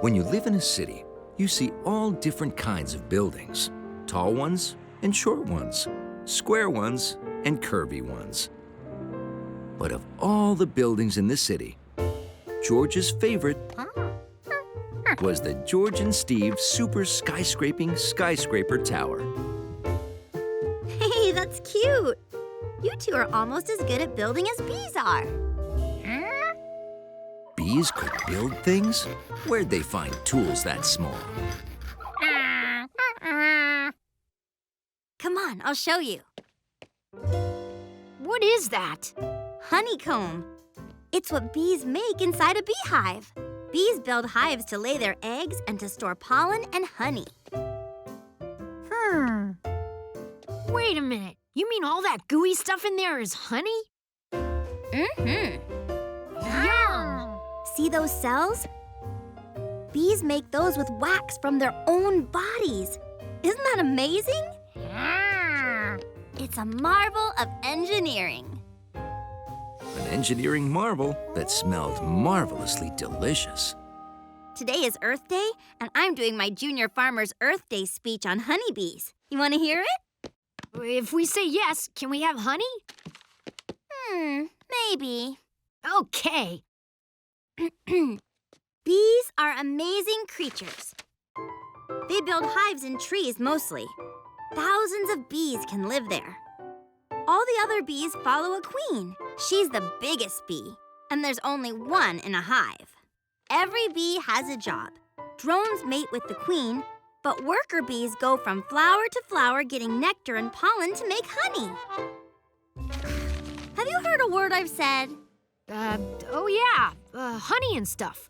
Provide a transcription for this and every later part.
When you live in a city, you see all different kinds of buildings. Tall ones and short ones, square ones and curvy ones. But of all the buildings in the city, George's favorite was the George and Steve Super Skyscraping Skyscraper Tower. Hey, that's cute. You two are almost as good at building as bees are. Bees could build things? Where'd they find tools that small? Come on, I'll show you. What is that? Honeycomb. It's what bees make inside a beehive. Bees build hives to lay their eggs and to store pollen and honey. Wait a minute. You mean all that gooey stuff in there is honey? Mm-hmm. Yum! See those cells? Bees make those with wax from their own bodies. Isn't that amazing? It's a marvel of engineering. An engineering marvel that smelled marvelously delicious. Today is Earth Day, and I'm doing my Junior Farmer's Earth Day speech on honeybees. You want to hear it? If we say yes, can we have honey? Maybe. Okay. Bees are amazing creatures. They build hives in trees mostly. Thousands of bees can live there. All the other bees follow a queen. She's the biggest bee, and there's only one in a hive. Every bee has a job. Drones mate with the queen, but worker bees go from flower to flower getting nectar and pollen to make honey. Have you heard a word I've said? Oh yeah, honey and stuff.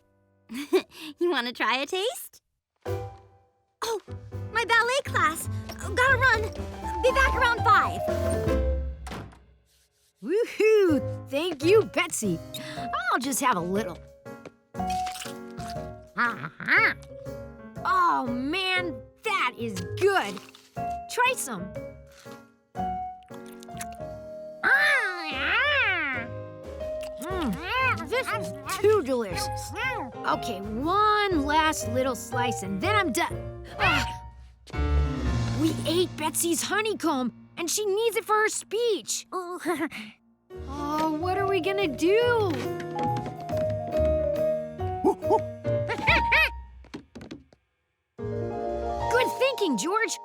You want to try a taste? Oh, my ballet class. Gotta run. Be back around 5. Woohoo! Thank you, Betsy. I'll just have a little. Oh, man, that is good. Try some. This is too delicious. Okay, one last little slice and then I'm done. We ate Betsy's honeycomb and she needs it for her speech. Oh, what are we gonna do? Good thinking, George.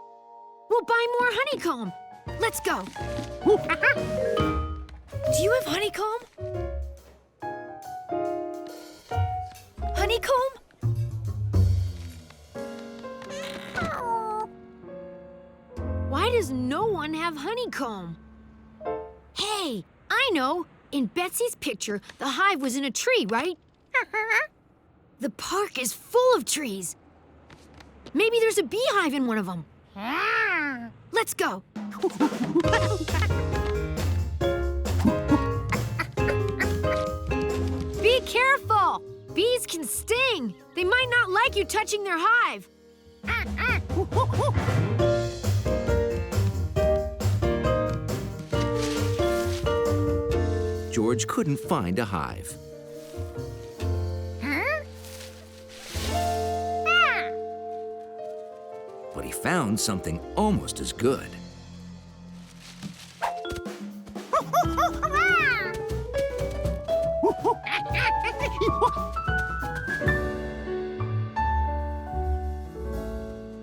We'll buy more honeycomb. Let's go. Do you have honeycomb? Honeycomb? Why does no one have honeycomb? Hey, I know. In Betsy's picture, the hive was in a tree, right? The park is full of trees. Maybe there's a beehive in one of them. Let's go. Be careful. Bees can sting. They might not like you touching their hive. George couldn't find a hive. But he found something almost as good.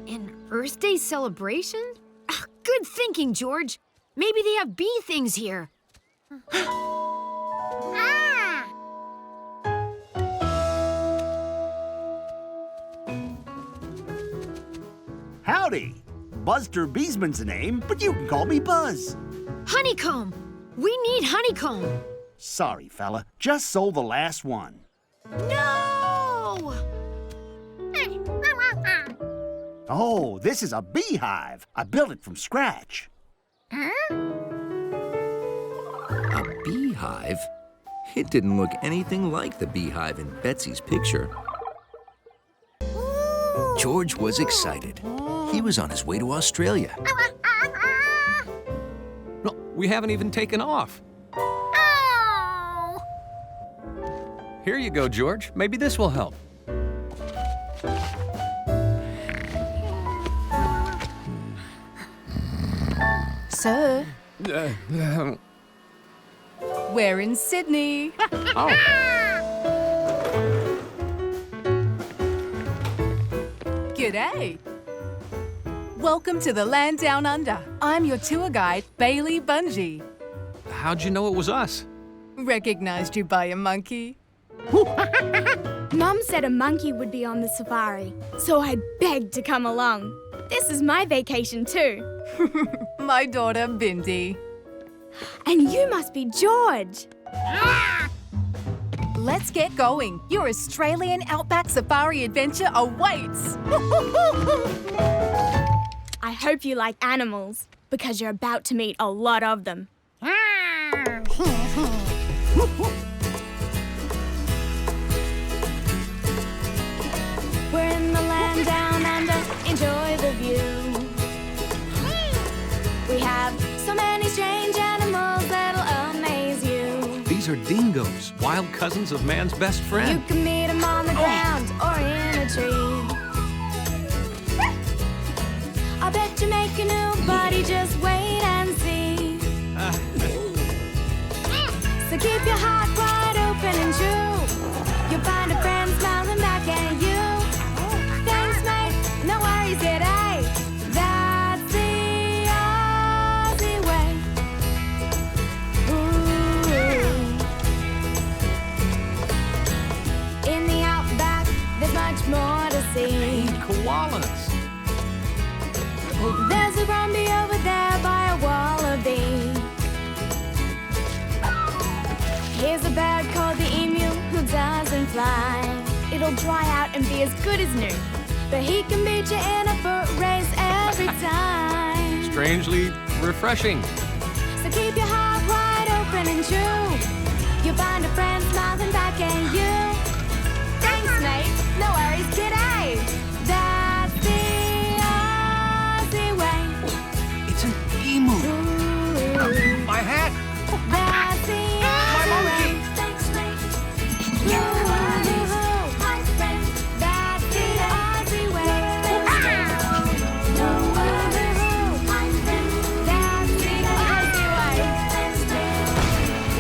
An Earth Day celebration? Good thinking, George. Maybe they have bee things here. Howdy. Buster Beesman's the name, but you can call me Buzz. Honeycomb. We need honeycomb. Sorry, fella. Just sold the last one. No! Oh, this is a beehive. I built it from scratch. A beehive? It didn't look anything like the beehive in Betsy's picture. George was excited. He was on his way to Australia. No, we haven't even taken off. Here you go, George. Maybe this will help. Sir, Uh, we're in Sydney. oh, G'day. Welcome to the land down under. I'm your tour guide, Bailey Bungie. how'd you know it was us? Recognized you by a monkey. Mum said a monkey would be on the safari, so I begged to come along. This is my vacation too. My daughter, Bindi. And you must be George. Let's get going. Your Australian Outback Safari adventure awaits. I hope you like animals, because you're about to meet a lot of them. We're in the land down under, enjoy the view. We have so many strange animals that'll amaze you. These are dingoes, wild cousins of man's best You friend. can meet them on the ground or in a tree. I bet you make a new buddy, just wait and see. So keep your heart wide open and true. You'll find a friend smiling back at you. Thanks, mate, no worries, g'day. That's the Aussie way. Ooh. In the outback, there's much more to see. Koalas. There's a brumby over there by a wallaby. Here's a bird called the emu who doesn't fly. It'll dry out and be as good as new, but he can beat you in a foot race every time. Strangely refreshing. So keep your heart wide open and true. You'll find a friend smiling back at you. Thanks, mate. No worries, g'day. That's the Aussie way. It's an emu. Ooh. My hat. That's the Aussie way. Thanks, mate. Ooh, my friend. That's the Aussie way. Ooh, my friend. That's the Aussie way.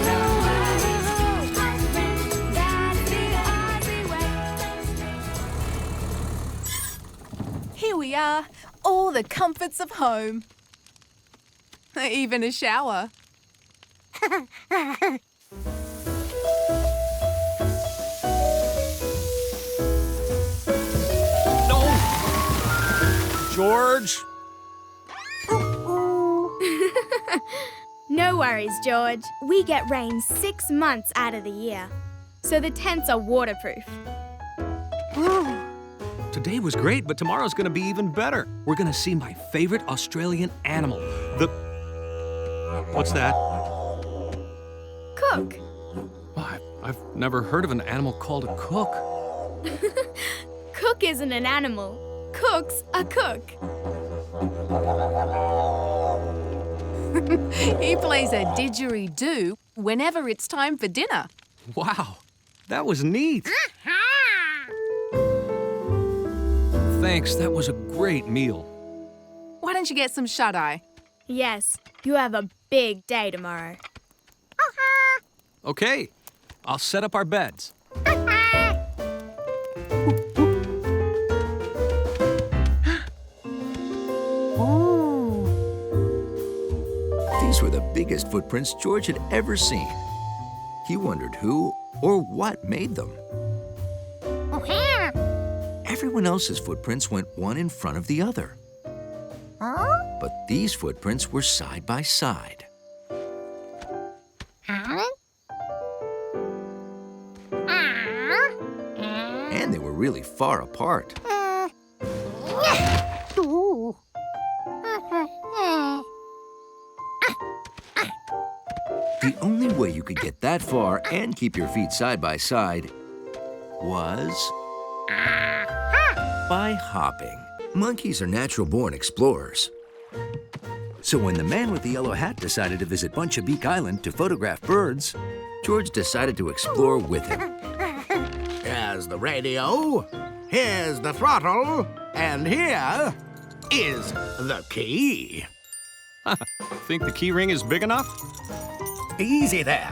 Ooh, my friend. That's the Aussie way. Here we are, all the comforts of home. Even a shower. No! George! No worries, George. We get rain 6 months out of the year, so the tents are waterproof. Today was great, but tomorrow's gonna be even better. We're gonna see my favorite Australian animal, the... What's that? Cook. Oh, I've never heard of an animal called a cook. Cook isn't an animal. Cook's a cook. He plays a didgeridoo whenever it's time for dinner. Wow, that was neat. Thanks, that was a great meal. Why don't you get some shut-eye? Yes, you have a big day tomorrow. Okay, I'll set up our beds. These were the biggest footprints George had ever seen. He wondered who or what made them. Everyone else's footprints went one in front of the other. But these footprints were side by side. And they were really far apart. The only way you could get that far and keep your feet side by side was by hopping. Monkeys are natural-born explorers. So when the man with the yellow hat decided to visit Buncha Beak Island to photograph birds, George decided to explore with him. Here's the radio, here's the throttle, and here is the key. Think the key ring is big enough? Easy there.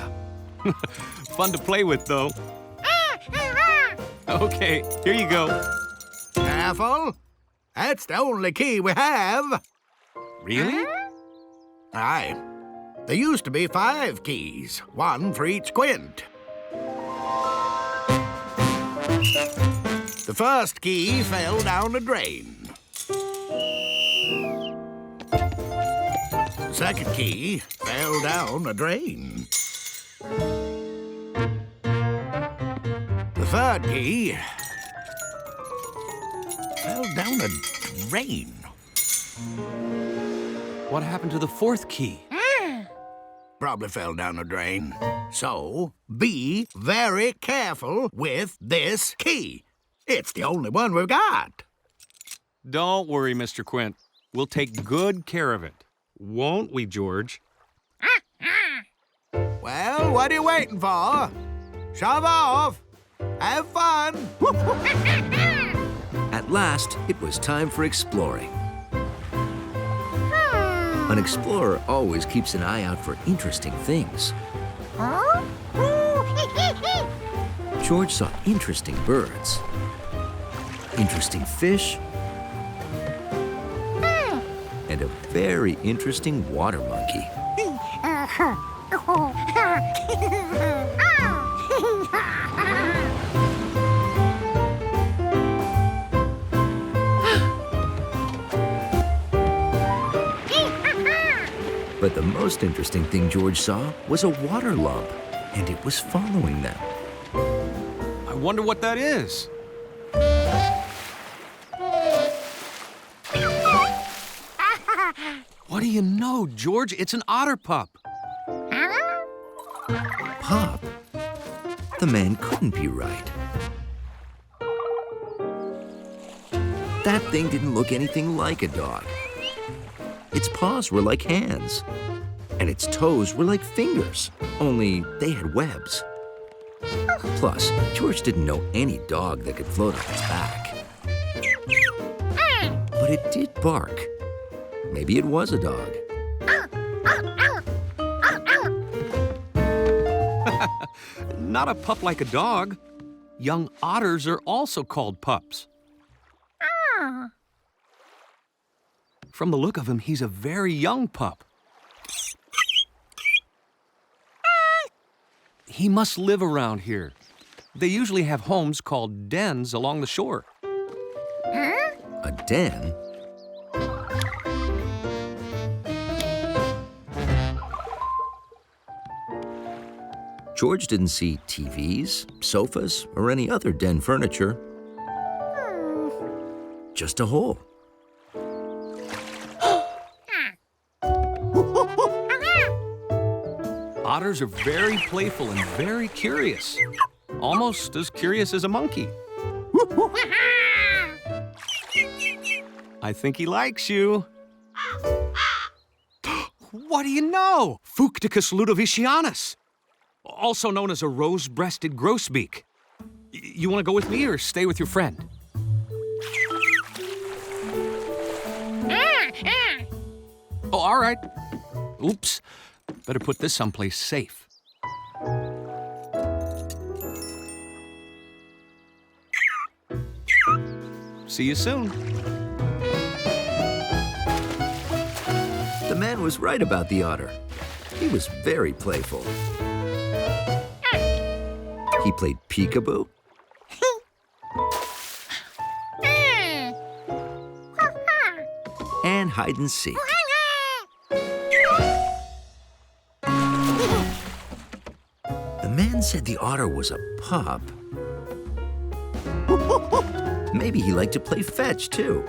Fun to play with, though. Okay, here you go. Careful. That's the only key we have. Really? Aye. There used to be 5 keys, one for each quint. The first key fell down a drain. The second key fell down a drain. The third key fell down a drain. What happened to the 4th key? Probably fell down a drain. So, be very careful with this key. It's the only one we've got. Don't worry, Mr. Quint. We'll take good care of it. Won't we, George? Well, what are you waiting for? Shove off. Have fun. At last, it was time for exploring. An explorer always keeps an eye out for interesting things. George saw interesting birds, interesting fish, and a very interesting water monkey. But the most interesting thing George saw was a water lump, and it was following them. I wonder what that is. What do you know, George? It's an otter pup. Pup? The man couldn't be right. That thing didn't look anything like a dog. Its paws were like hands, and its toes were like fingers, only they had webs. Plus, George didn't know any dog that could float on its back. But it did bark. Maybe it was a dog. Not a pup like a dog. Young otters are also called pups. From the look of him, he's a very young pup. He must live around here. They usually have homes called dens along the shore. A den? George didn't see TVs, sofas, or any other den furniture. Just a hole. Otters are very playful and very curious. Almost as curious as a monkey. I think he likes you. What do you know? Fucticus ludovicianus, also known as a rose-breasted grosbeak. You want to go with me or stay with your friend? Oh, all right. Oops. Better put this someplace safe. See you soon. The man was right about the otter. He was very playful. He played peekaboo. And hide and seek. The man said the otter was a pup. Maybe he liked to play fetch, too.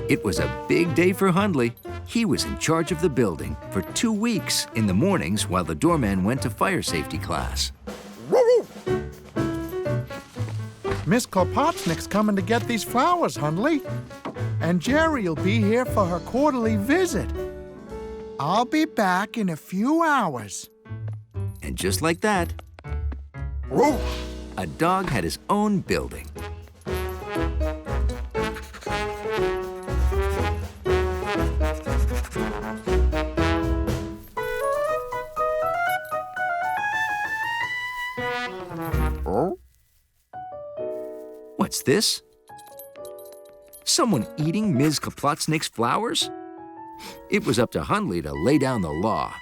It was a big day for Hundley. He was in charge of the building for 2 weeks in the mornings while the doorman went to fire safety class. Miss Klopotnick's coming to get these flowers, Hundley. and Jerry'll be here for her quarterly visit. I'll be back in a few hours. And just like that, a dog had his own building. What's this? Someone eating Ms. Kaplatsnik's flowers? It was up to Hundley to lay down the law.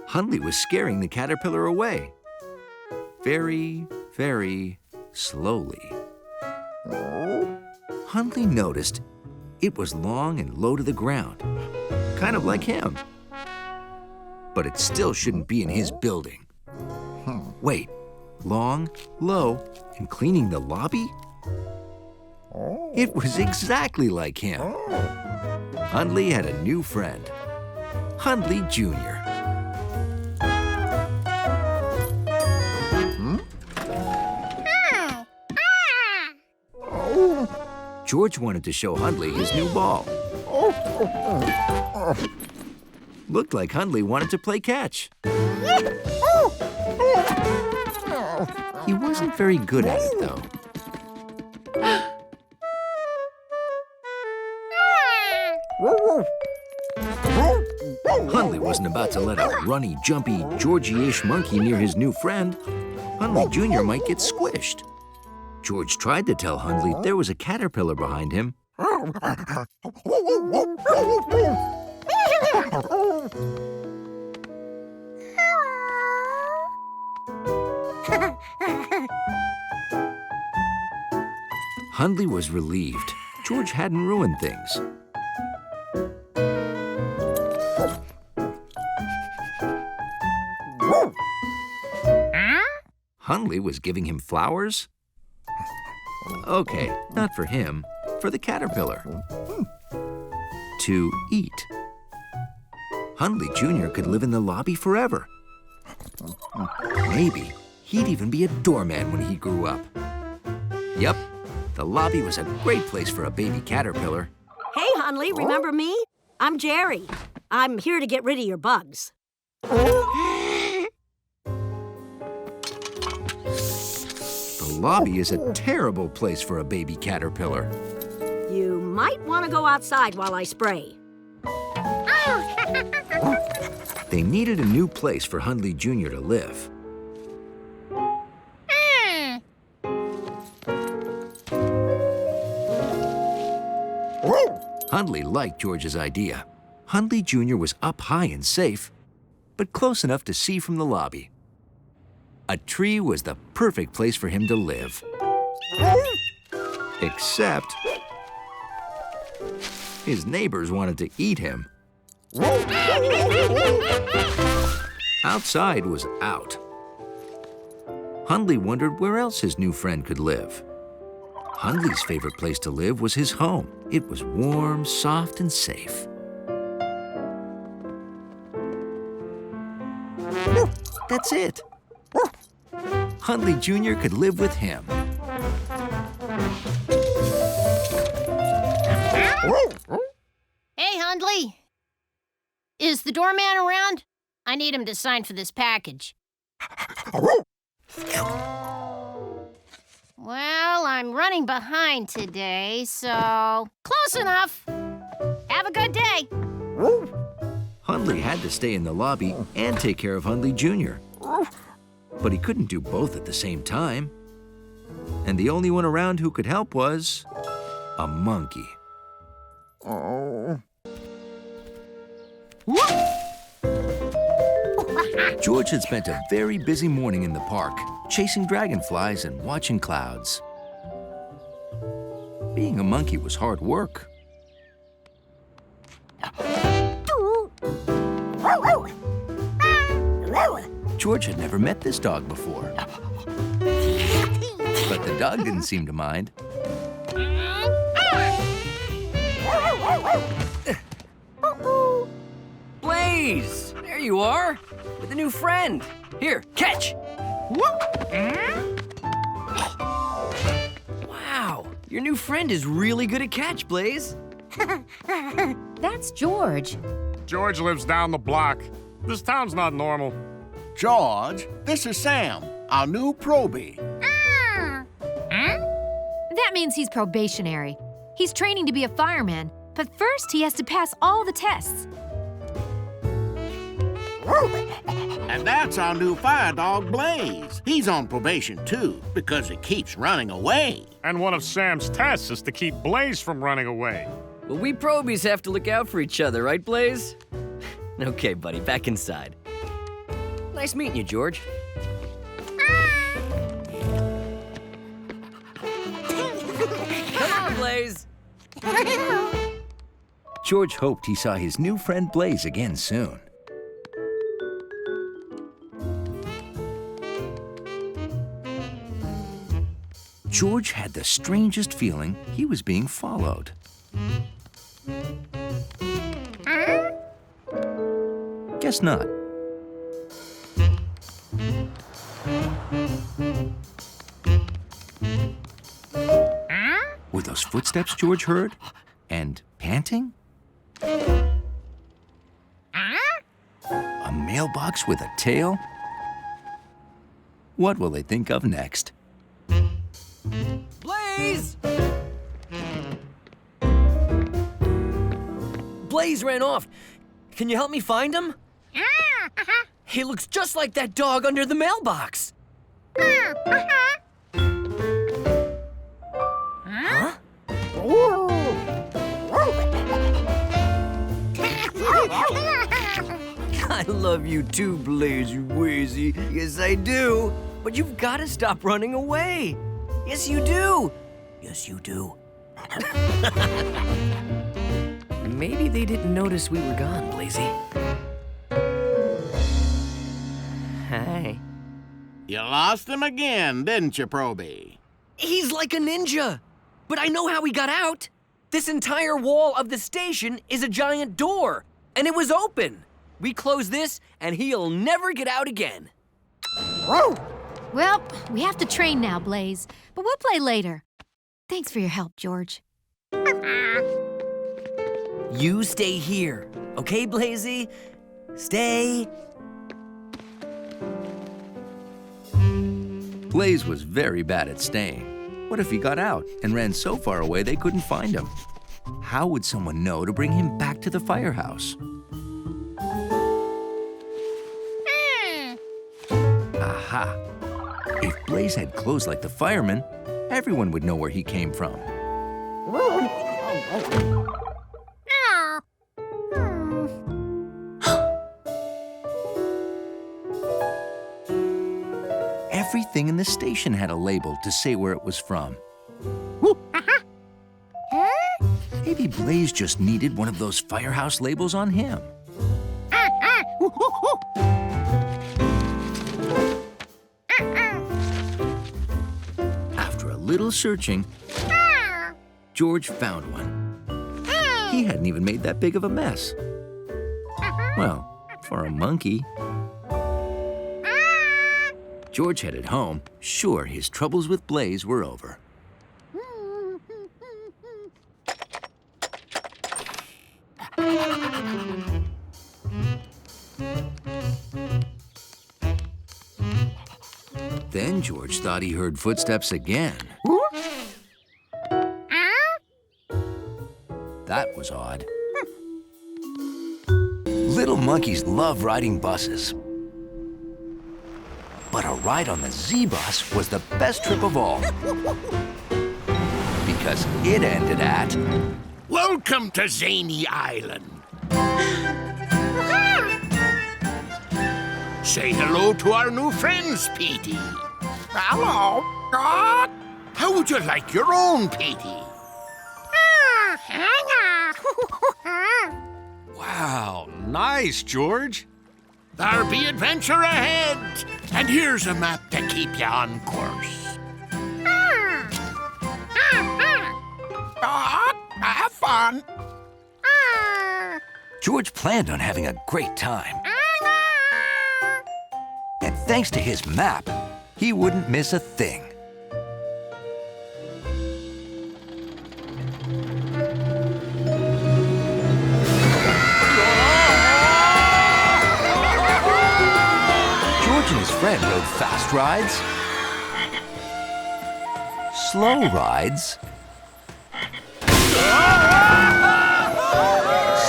Hundley was scaring the caterpillar away. Very, very slowly. Hundley noticed it was long and low to the ground, kind of like him. But it still shouldn't be in his building. Wait, long, low, and cleaning the lobby? It was exactly like him. Hundley had a new friend, Hundley Jr. George wanted to show Hundley his new ball. Looked like Hundley wanted to play catch. He wasn't very good at it, though. Hundley wasn't about to let a runny, jumpy, Georgie-ish monkey near his new friend. Hundley Jr. might get squished. George tried to tell Hundley there was a caterpillar behind him. Hundley was relieved. George hadn't ruined things. Hundley was giving him flowers? Okay, not for him, for the caterpillar. To eat. Hundley Jr. could live in the lobby forever. Maybe he'd even be a doorman when he grew up. Yep, the lobby was a great place for a baby caterpillar. Hey, Hundley, remember me? I'm Jerry. I'm here to get rid of your bugs. The lobby is a terrible place for a baby caterpillar. You might want to go outside while I spray. They needed a new place for Hundley Jr. to live. Hundley liked George's idea. Hundley Jr. was up high and safe, but close enough to see from the lobby. A tree was the perfect place for him to live. Except his neighbors wanted to eat him. Outside was out. Hundley wondered where else his new friend could live. Hundley's favorite place to live was his home. It was warm, soft, and safe. That's it. Hundley Jr. could live with him. Hey, Hundley. Is the doorman around? I need him to sign for this package. Well, I'm running behind today, so close enough. Have a good day. Hundley had to stay in the lobby and take care of Hundley Jr. But he couldn't do both at the same time. And the only one around who could help was a monkey. George had spent a very busy morning in the park, chasing dragonflies and watching clouds. Being a monkey was hard work. George had never met this dog before. But the dog didn't seem to mind. Blaze! There you are, with a new friend. Here, catch! Wow, your new friend is really good at catch, Blaze. That's George. George lives down the block. This town's not normal. George, this is Sam, our new probie. That means he's probationary. He's training to be a fireman, but first he has to pass all the tests. And that's our new fire dog, Blaze. He's on probation, too, because he keeps running away. And one of Sam's tests is to keep Blaze from running away. Well, we probies have to look out for each other, right, Blaze? Okay, buddy, back inside. Nice meeting you, George. Come on, Blaze. George hoped he saw his new friend Blaze again soon. George had the strangest feeling he was being followed. Guess not. Were those footsteps George heard? And panting? A mailbox with a tail? What will they think of next? Blaze! Blaze ran off. Can you help me find him? He looks just like that dog under the mailbox. Huh? I love you too, Blaze, you Wheezy. Yes, I do. But you've got to stop running away. Yes, you do. Yes, you do. Maybe they didn't notice we were gone, Blazy. Hi. You lost him again, didn't you, probie? He's like a ninja. But I know how he got out. This entire wall of the station is a giant door, and it was open. We close this, and he'll never get out again. Well, we have to train now, Blaze, but we'll play later. Thanks for your help, George. You stay here, okay, Blazy? Stay. Blaze was very bad at staying. What if he got out and ran so far away they couldn't find him? How would someone know to bring him back to the firehouse? Aha! If Blaze had clothes like the fireman, everyone would know where he came from. Everything in the station had a label to say where it was from. Maybe Blaze just needed one of those firehouse labels on him. After a little searching, George found one. He hadn't even made that big of a mess. Well, for a monkey. George headed home, sure his troubles with Blaze were over. Then George thought he heard footsteps again. That was odd. Little monkeys love riding buses. But a ride on the Z-Bus was the best trip of all. Because it ended at... Welcome to Zany Island. Say hello to our new friends, Petey. Hello. How would you like your own, Petey? Wow, nice, George. There'll be adventure ahead. And here's a map to keep you on course. Have fun. George planned on having a great time. And thanks to his map, he wouldn't miss a thing. George and his friend rode fast rides, slow rides,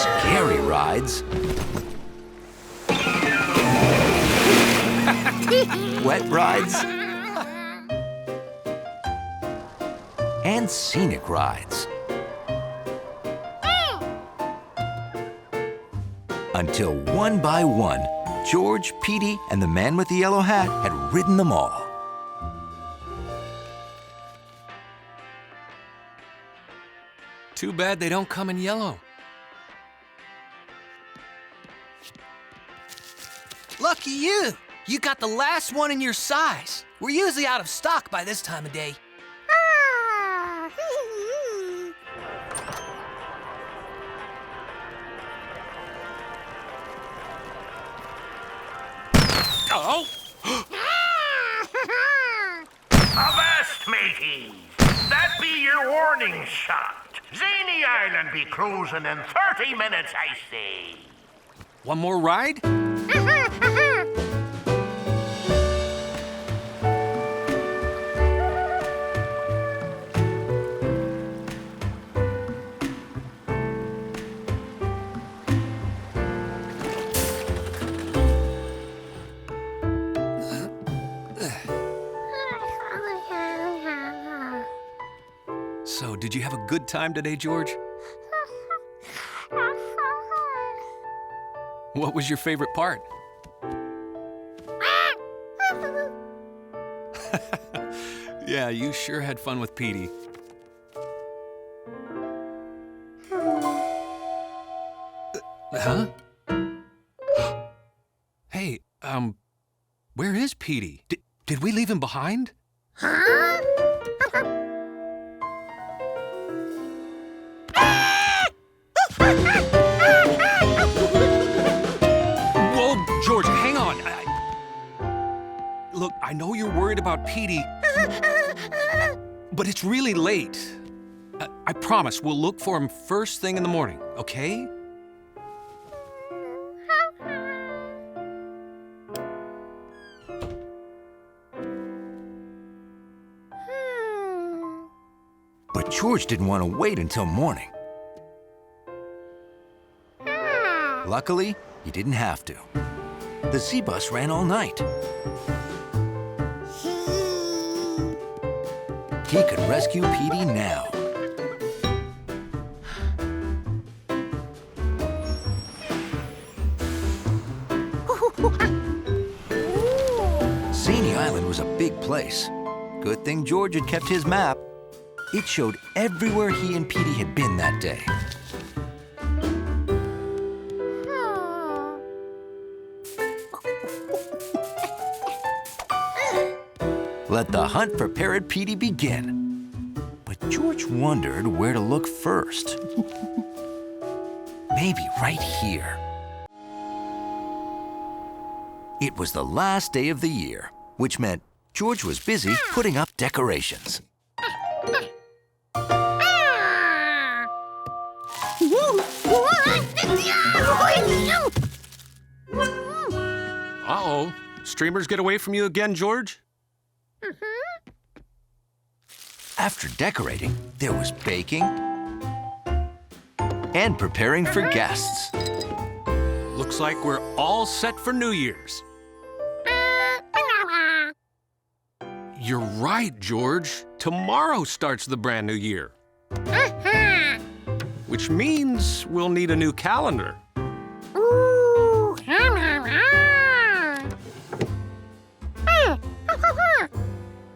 scary rides, wet rides, and scenic rides. Until one by one, George, Petey, and the man with the yellow hat had ridden them all. Too bad they don't come in yellow. Lucky you! You got the last one in your size. We're usually out of stock by this time of day. Oh! Avast, mateys! That be your warning shot. Zany Island be closing in 30 minutes, I say. One more ride? So, did you have a good time today, George? What was your favorite part? Yeah, you sure had fun with Petey. Huh? Hey, where is Petey? Did we leave him behind? Huh? Whoa, George, hang on. Look, I know you're worried about Petey, but it's really late. I promise we'll look for him first thing in the morning, okay? But George didn't want to wait until morning. Luckily, he didn't have to. The Z-Bus ran all night. He could rescue Petey now. Zany Island was a big place. Good thing George had kept his map. It showed everywhere he and Petey had been that day. Let the hunt for Parrot Petey begin. But George wondered where to look first. Maybe right here. It was the last day of the year, which meant George was busy putting up decorations. Uh-oh. Streamers get away from you again, George? After decorating, there was baking and preparing for guests. Looks like we're all set for New Year's. You're right, George. Tomorrow starts the brand new year. Which means we'll need a new calendar.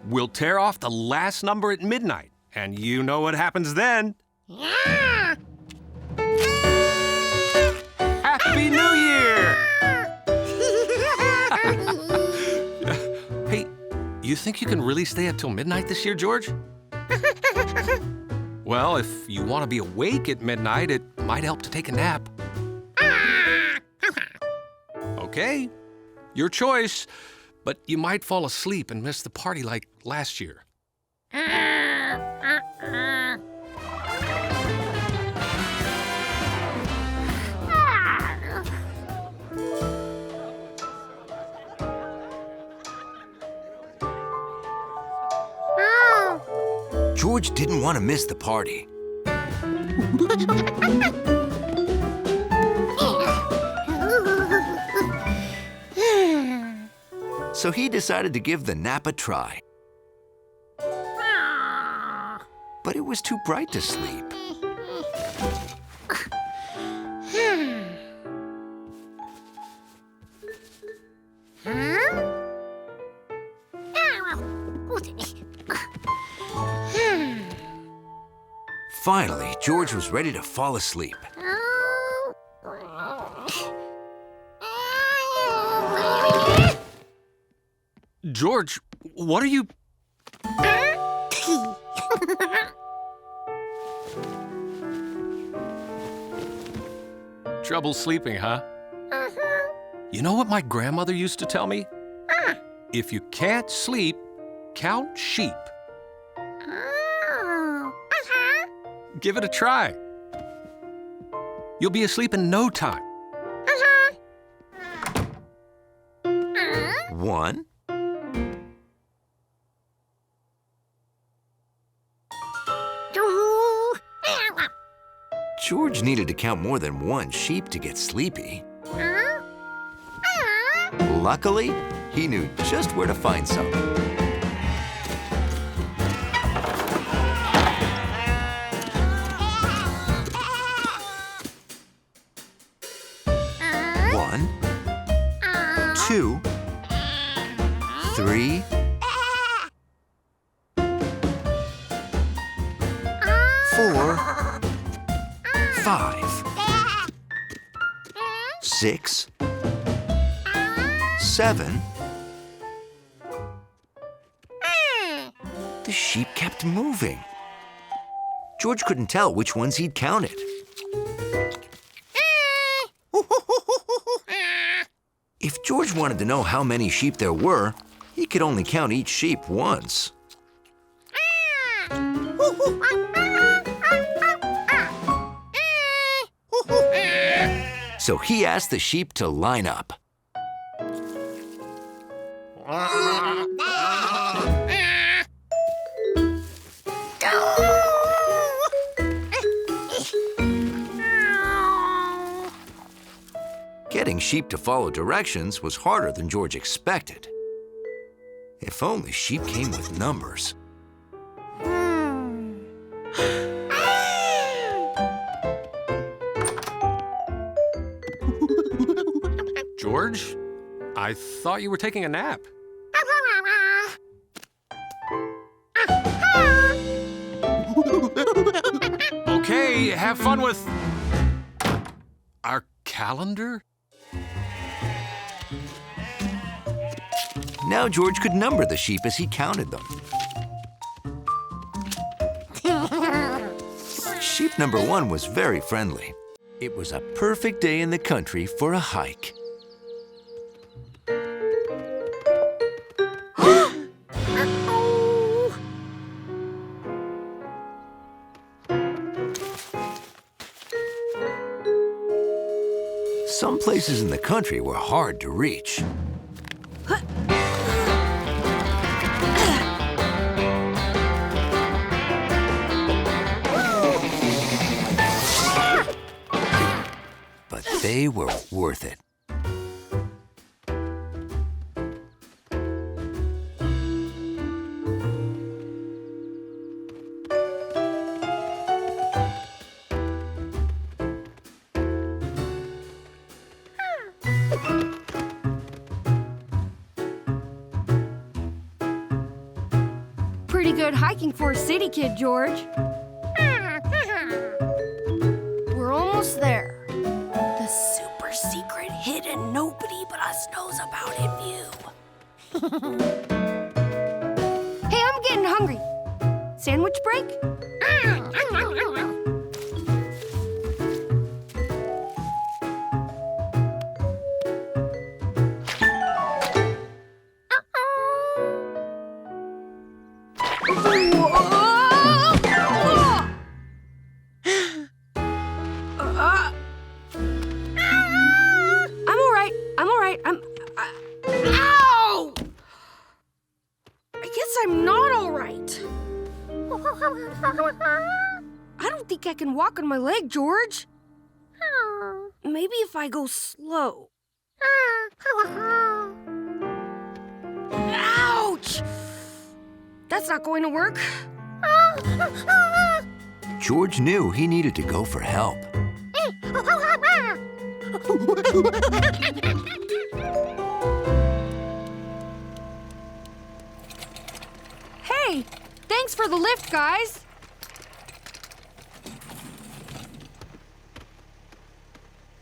We'll tear off the last number at midnight, and you know what happens then. Happy New Year! Hey, you think you can really stay up till midnight this year, George? Well, if you want to be awake at midnight, it might help to take a nap. Okay, your choice, but you might fall asleep and miss the party like last year. George didn't want to miss the party. So he decided to give the nap a try. But it was too bright to sleep. Finally, George was ready to fall asleep. George, what are you... Trouble sleeping, huh? You know what my grandmother used to tell me? If you can't sleep, count sheep. Give it a try. You'll be asleep in no time. 1, 2. George needed to count more than 1 sheep to get sleepy. Luckily, he knew just where to find some. 1, 2, 3, 4, 5, 6, 7. The sheep kept moving. George couldn't tell which ones he'd counted. If George wanted to know how many sheep there were, he could only count each sheep once. So he asked the sheep to line up. Getting sheep to follow directions was harder than George expected. If only sheep came with numbers. George, I thought you were taking a nap. Okay, have fun with our calendar. Now George could number the sheep as he counted them. Sheep number 1 was very friendly. It was a perfect day in the country for a hike. Some places in the country were hard to reach. But they were worth it. Pretty good hiking for a city kid, George. We're almost there. The super secret hidden nobody but us knows about in view. Hey, I'm getting hungry. Sandwich break? I don't think I can walk on my leg, George. Maybe if I go slow. Ouch! That's not going to work. George knew he needed to go for help. Hey, thanks for the lift, guys.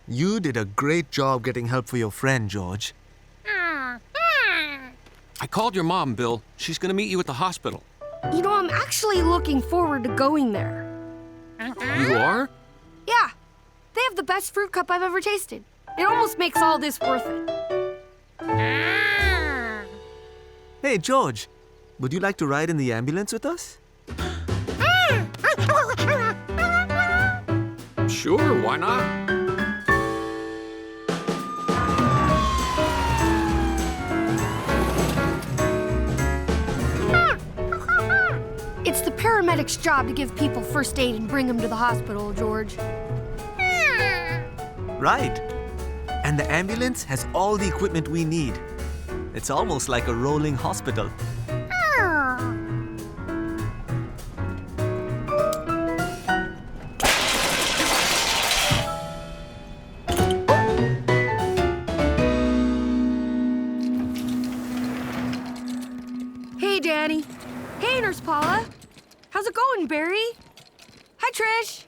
You did a great job getting help for your friend, George. I called your mom, Bill. She's gonna meet you at the hospital. You know, I'm actually looking forward to going there. You are? Yeah, they have the best fruit cup I've ever tasted. It almost makes all this worth it. Hey, George, would you like to ride in the ambulance with us? Sure, why not? It's the paramedic's job to give people first aid and bring them to the hospital, George. Right. And the ambulance has all the equipment we need. It's almost like a rolling hospital. Hey, Danny. Hey, Nurse Paula. How's it going, Barry? Hi, Trish.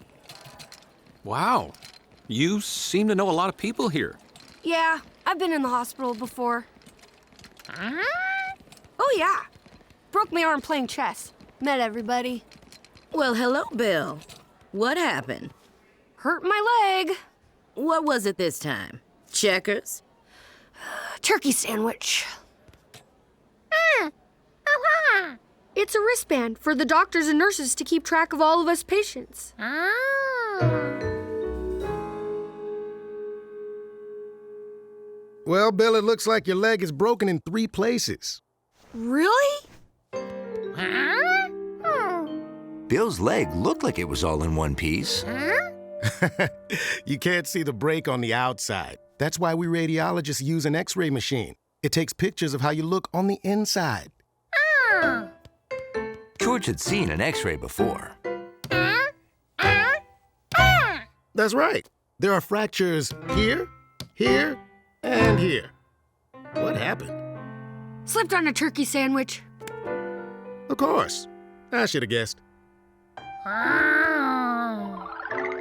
Wow. You seem to know a lot of people here. Yeah, I've been in the hospital before. Oh, yeah. Broke my arm playing chess. Met everybody. Well, hello, Bill. What happened? Hurt my leg. What was it this time? Checkers? Turkey sandwich. It's a wristband for the doctors and nurses to keep track of all of us patients. Well, Bill, it looks like your leg is broken in 3 places. Really? Bill's leg looked like it was all in one piece. You can't see the break on the outside. That's why we radiologists use an X-ray machine. It takes pictures of how you look on the inside. George had seen an X-ray before. That's right. There are fractures here, here, and here. What happened? Slipped on a turkey sandwich. Of course. I should have guessed.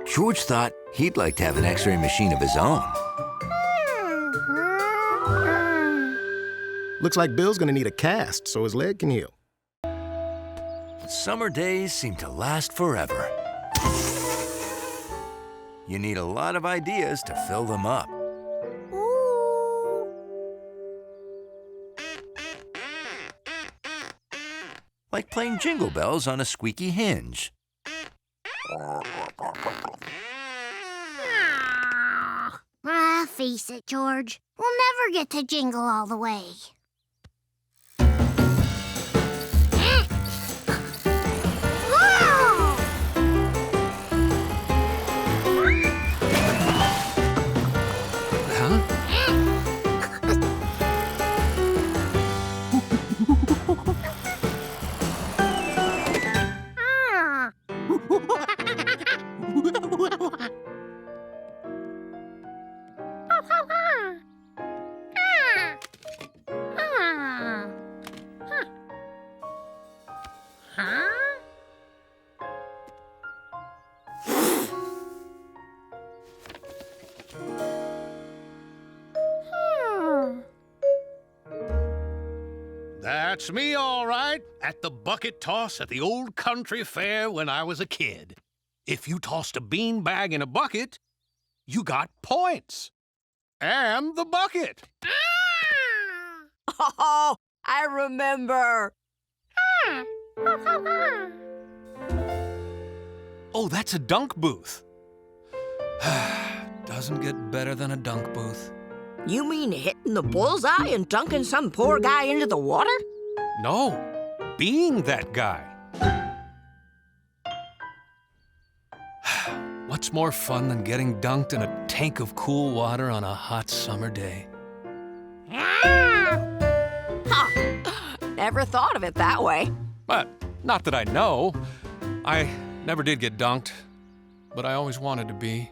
George thought he'd like to have an X-ray machine of his own. Looks like Bill's gonna need a cast so his leg can heal. Summer days seem to last forever. You need a lot of ideas to fill them up. Like playing jingle bells on a squeaky hinge. Face it, George. We'll never get to jingle all the way. That's me, all right, at the bucket toss at the old country fair when I was a kid. If you tossed a bean bag in a bucket, you got points. And the bucket. Oh, I remember. Oh, that's a dunk booth. Doesn't get better than a dunk booth. You mean hitting the bullseye and dunking some poor guy into the water? No, being that guy. What's more fun than getting dunked in a tank of cool water on a hot summer day? Never thought of it that way. But not that I know. I never did get dunked, but I always wanted to be.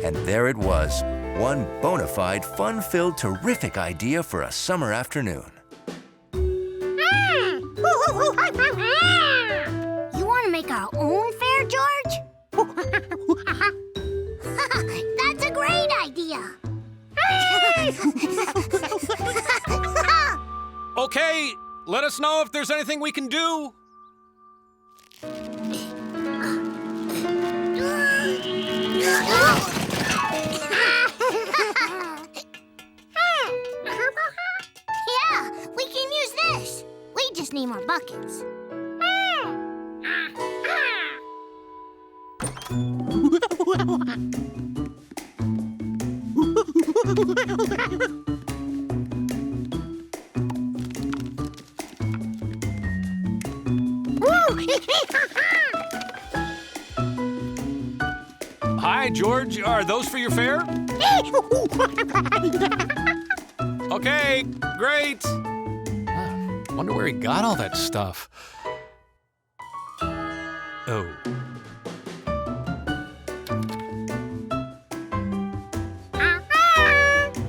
And there it was, one bona fide, fun-filled, terrific idea for a summer afternoon. You want to make our own fair, George? That's a great idea. Okay, let us know if there's anything we can do. Yeah, we can use this. We just need more buckets. Hi, George. Are those for your fare? Okay, great. Wonder where he got all that stuff. Oh.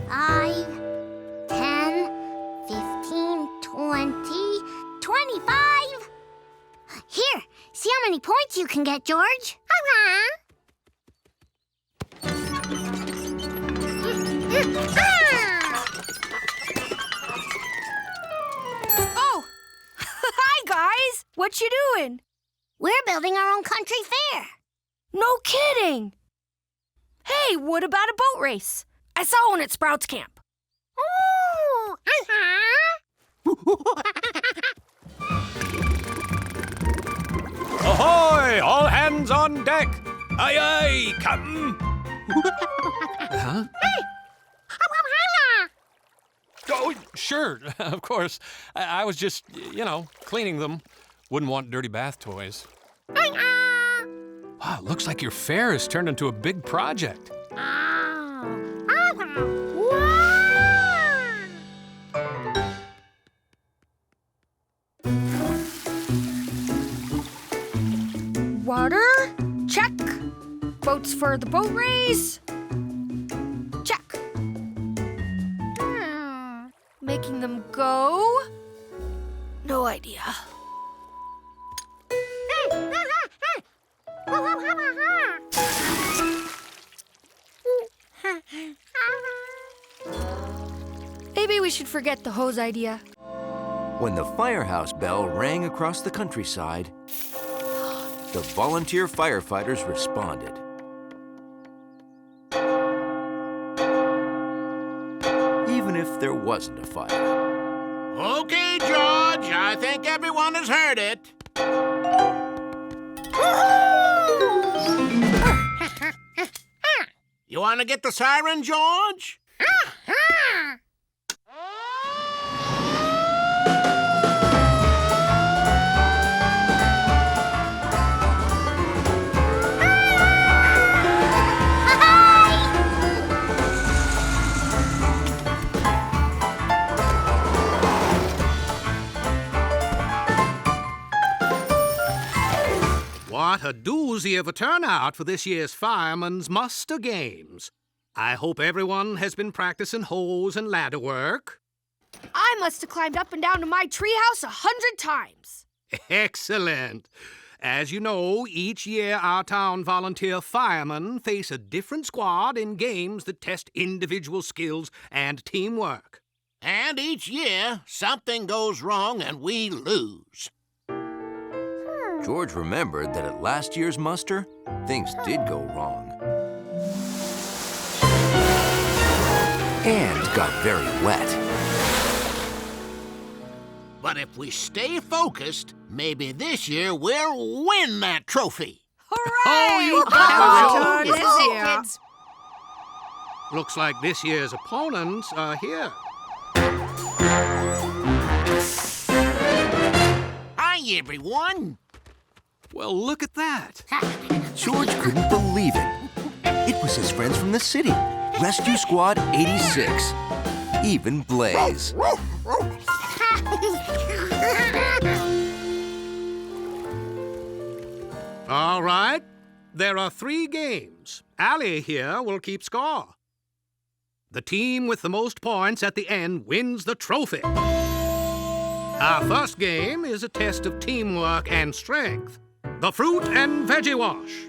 5, 10, 15, 20, 25. Here, see how many points you can get, George. Oh! Hi, guys! What you doing? We're building our own country fair. No kidding! Hey, what about a boat race? I saw one at Sprouts Camp. Ahoy! All hands on deck! Aye, aye, Captain! Huh? Oh, sure, of course. I was just, cleaning them. Wouldn't want dirty bath toys. Wow, looks like your fair has turned into a big project. Water? Check. Boats for the boat race? Check. Making them go? No idea. Maybe we should forget the hose idea. When the firehouse bell rang across the countryside, the volunteer firefighters responded. Even if there wasn't a fire. Okay, George, I think everyone has heard it. You want to get the siren, George? What a doozy of a turnout for this year's Fireman's Muster Games. I hope everyone has been practicing hose and ladder work. I must have climbed up and down to my treehouse 100 times. Excellent. As you know, each year our town volunteer firemen face a different squad in games that test individual skills and teamwork. And each year, something goes wrong and we lose. George remembered that at last year's muster, things did go wrong. And got very wet. But if we stay focused, maybe this year we'll win that trophy. Hooray! Oh, you got it, it, kids. Looks like this year's opponents are here. Hi, everyone. Well, look at that. George couldn't believe it. It was his friends from the city, Rescue Squad 86. Even Blaze. All right. There are 3 games. Allie here will keep score. The team with the most points at the end wins the trophy. Our first game is a test of teamwork and strength. The fruit and veggie wash.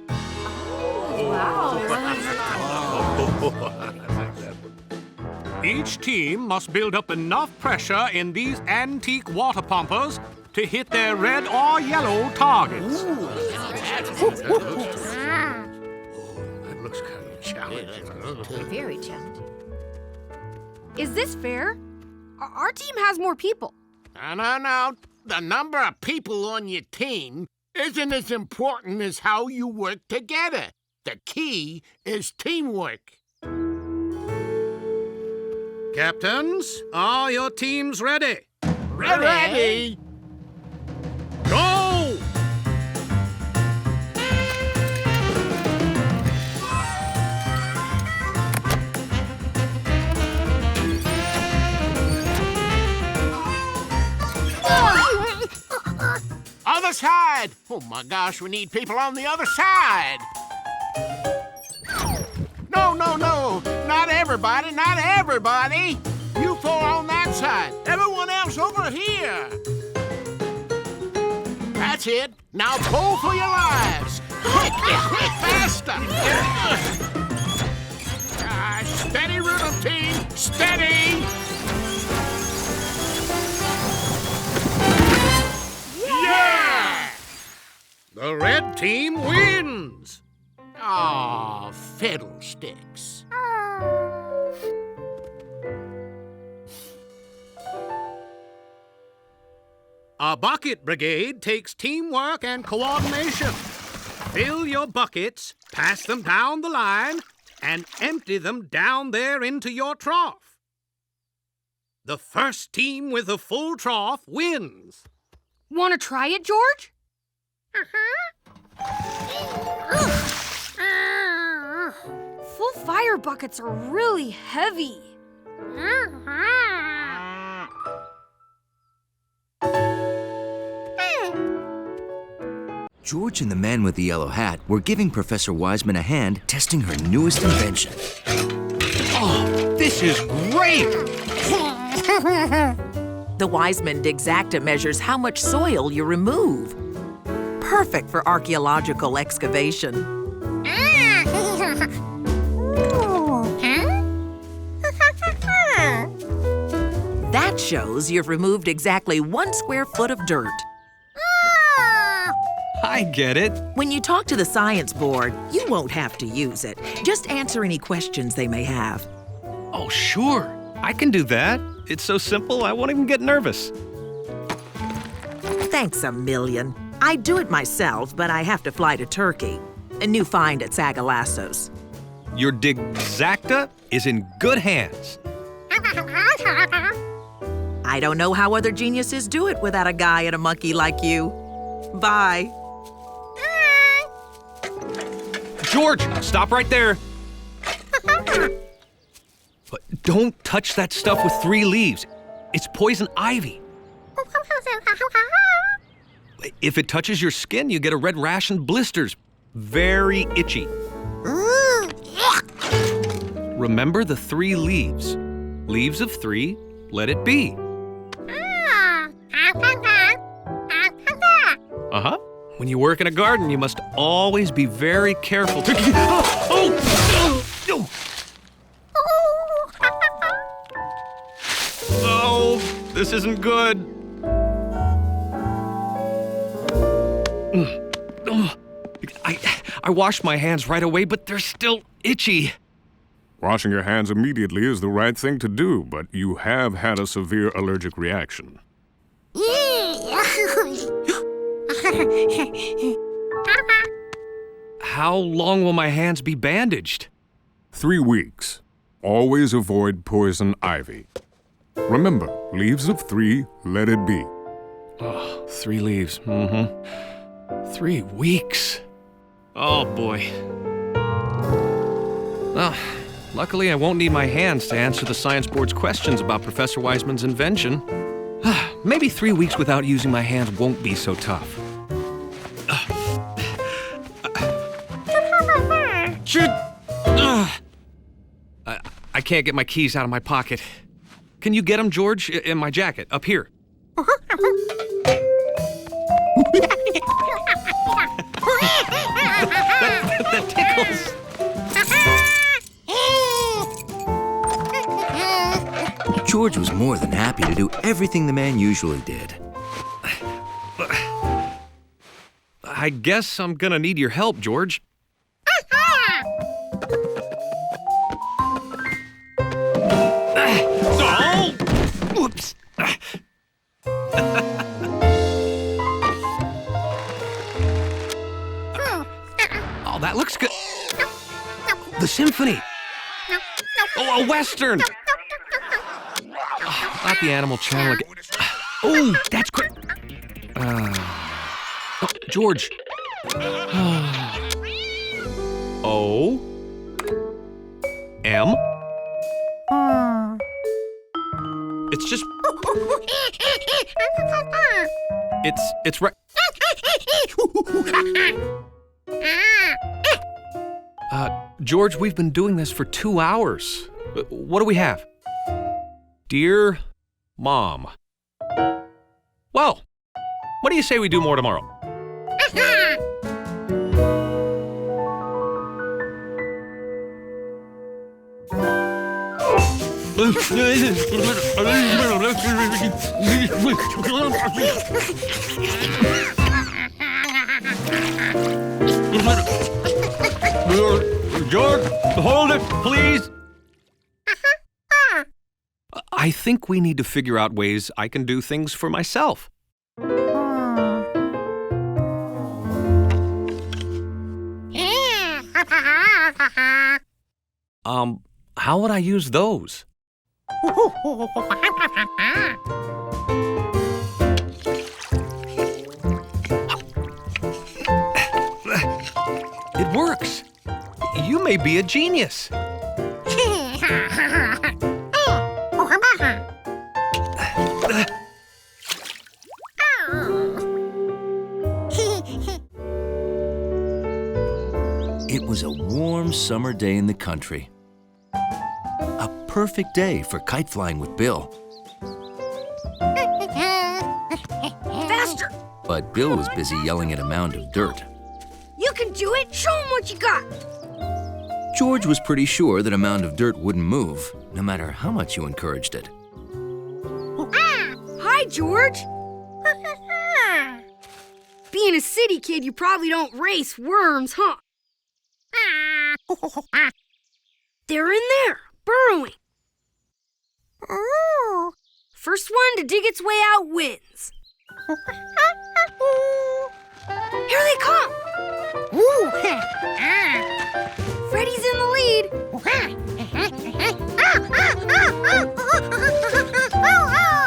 Each team must build up enough pressure in these antique water pumpers to hit their red or yellow targets. That looks kind of challenging. Very challenging. Is this fair? Our team has more people. No. The number of people on your team isn't as important as how you work together. The key is teamwork. Captains, are your teams ready? Ready? Go! Other side! Oh my gosh, we need people on the other side! No! Not everybody! You 4 on that side. Everyone else over here! That's it. Now pull for your lives! Quick! Faster! Steady rhythm, team! Steady! Yeah! The red team wins! Aw, fiddlesticks. A bucket brigade takes teamwork and coordination. Fill your buckets, pass them down the line, and empty them down there into your trough. The first team with a full trough wins. Want to try it, George? Full fire buckets are really heavy. George and the man with the yellow hat were giving Professor Wiseman a hand testing her newest invention. Oh, this is great! The Wiseman Dixacta measures how much soil you remove. Perfect for archaeological excavation. That shows you've removed exactly 1 square foot of dirt. I get it. When you talk to the science board, you won't have to use it. Just answer any questions they may have. Oh, sure. I can do that. It's so simple, I won't even get nervous. Thanks a million. I do it myself, but I have to fly to Turkey. A new find at Sagalassos. Your Dixacta is in good hands. I don't know how other geniuses do it without a guy and a monkey like you. Bye. George, stop right there. But don't touch that stuff with 3 leaves. It's poison ivy. If it touches your skin, you get a red rash and blisters. Very itchy. Remember the 3 leaves. Leaves of 3, let it be. Uh-huh. When you work in a garden, you must always be very careful to... Oh, this isn't good. I washed my hands right away, but they're still itchy. Washing your hands immediately is the right thing to do, but you have had a severe allergic reaction. How long will my hands be bandaged? 3 weeks. Always avoid poison ivy. Remember, leaves of 3, let it be. Oh, 3 leaves, 3 weeks. Oh, boy. Well, luckily I won't need my hands to answer the science board's questions about Professor Wiseman's invention. Maybe 3 weeks without using my hands won't be so tough. I can't get my keys out of my pocket. Can you get them, George? In my jacket, up here. that tickles. George was more than happy to do everything the man usually did. I guess I'm gonna need your help, George. Oh! Whoops. Oh, that looks good. The symphony. Oh, a western. Oh, not the Animal Channel again. Oh, that's great. Oh, George. O. M. It's just. It's right. George, we've been doing this for 2 hours. What do we have? Dear Mom. Well, what do you say we do more tomorrow? George, hold it, please. I think we need to figure out ways I can do things for myself. How would I use those? It works. You may be a genius. It was a warm summer day in the country. A perfect day for kite flying with Bill. Faster! But Bill was busy yelling at a mound of dirt. You can do it! Show him what you got! George was pretty sure that a mound of dirt wouldn't move, no matter how much you encouraged it. Hi, George! Being a city kid, you probably don't race worms, huh? They're in there, burrowing. First one to dig its way out wins. Here they come! Freddy's in the lead.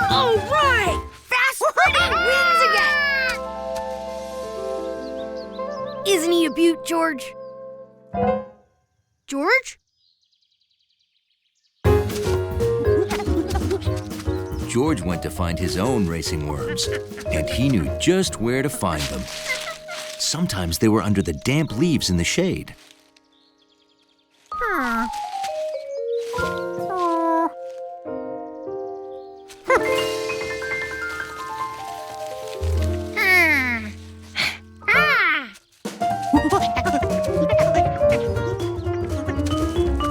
All right! Fast Freddy wins again! Isn't he a beaut, George? George? George went to find his own racing worms, and he knew just where to find them. Sometimes they were under the damp leaves in the shade.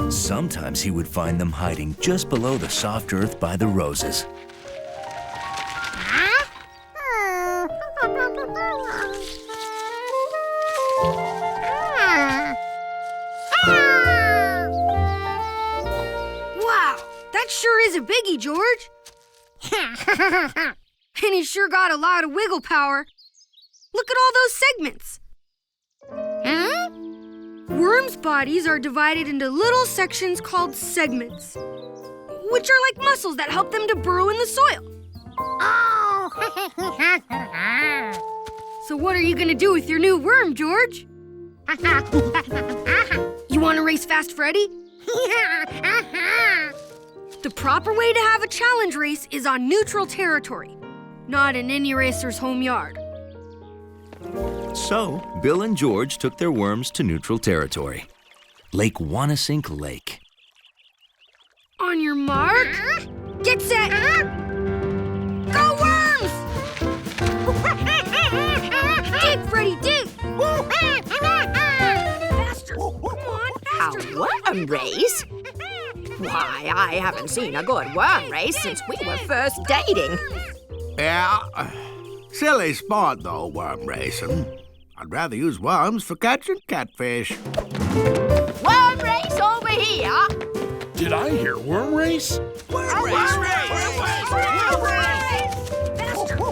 Sometimes he would find them hiding just below the soft earth by the roses. Wow, that sure is a biggie, George. And he's sure got a lot of wiggle power. Look at all those segments. Worms' bodies are divided into little sections called segments, which are like muscles that help them to burrow in the soil. So what are you gonna do with your new worm, George? You wanna race Fast Freddy? The proper way to have a challenge race is on neutral territory, not in any racer's home yard. So, Bill and George took their worms to neutral territory. Lake Wanasink Lake. On your mark, get set, go worms! Dig, Freddy, dig! Faster, come on, faster! A worm race? Why, I haven't seen a good worm race since we were first dating. Yeah, silly sport though, worm racing. I'd rather use worms for catching catfish. Worm race over here! Did I hear worm race? Worm race!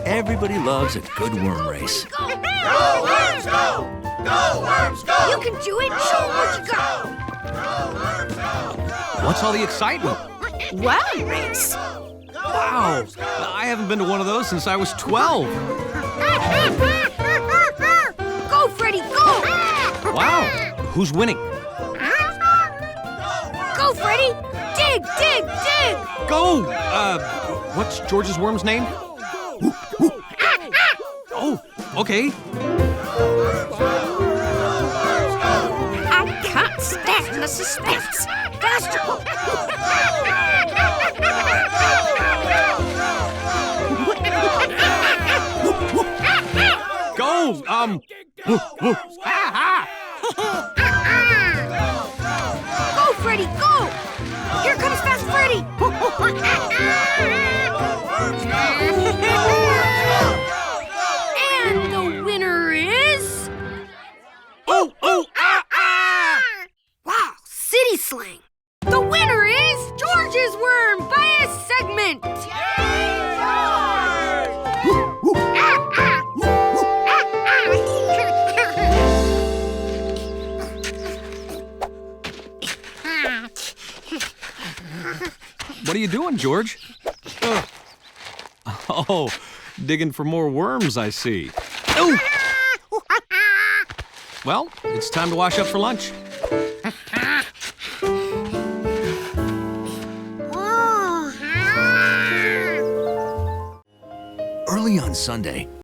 Everybody loves a good worm race. Go, worms, go! Go, worms, go! You can do it! Show 'em what you got! What's all the excitement? Worm race? Wow! I haven't been to one of those since I was 12. Go, Freddy, go! Wow! Who's winning? Go, Freddy! Dig, dig, dig! Go! What's George's worm's name? Oh, okay. I can't stand the suspense. Faster! Go! Go, Freddy, go! Here comes Fast Freddy! And the winner is... Wow, city slang! The winner is George's worm by a segment! What are you doing, George? Oh, digging for more worms, I see. Oh! Well, it's time to wash up for lunch. Early on Sunday,